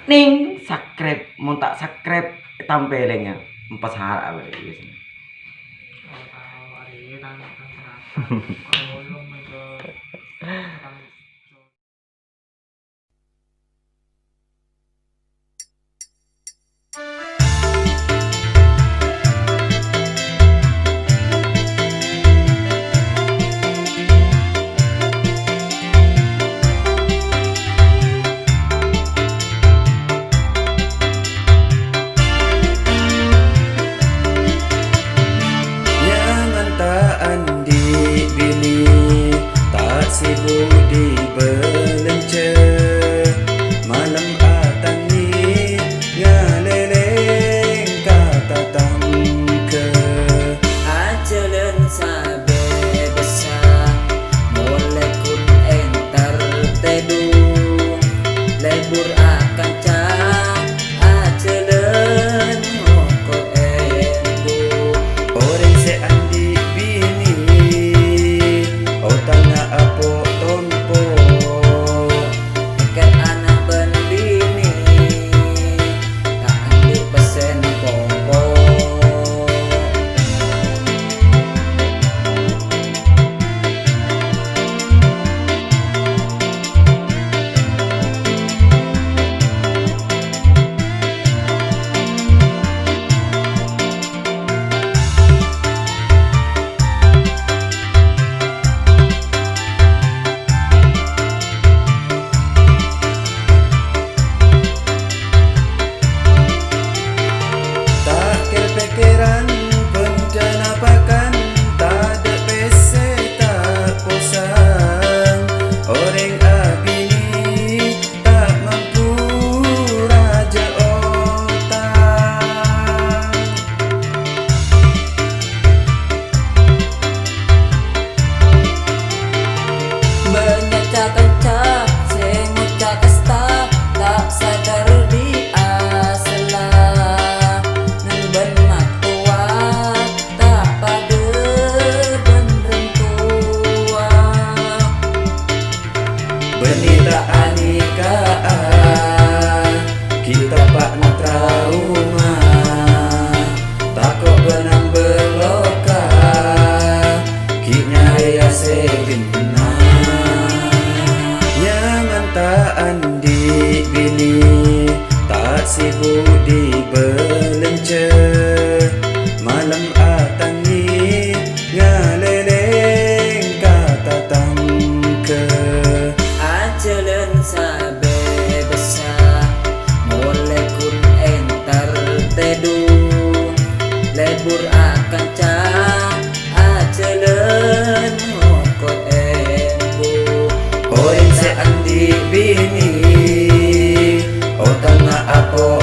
Ning subscribe, mun tak subscribe tampilnya empat sahara apa biasanya. Benita anikaan kita pak trauma takut benang beloka kinya ya segena nyangan tak andi bini tak sibuk di belence malam atangi ngaleleng kata tangke jalan sabe besar molekul entar teduh lebur akan cah ajalan ngokot embu oin se andi bini o tanga apo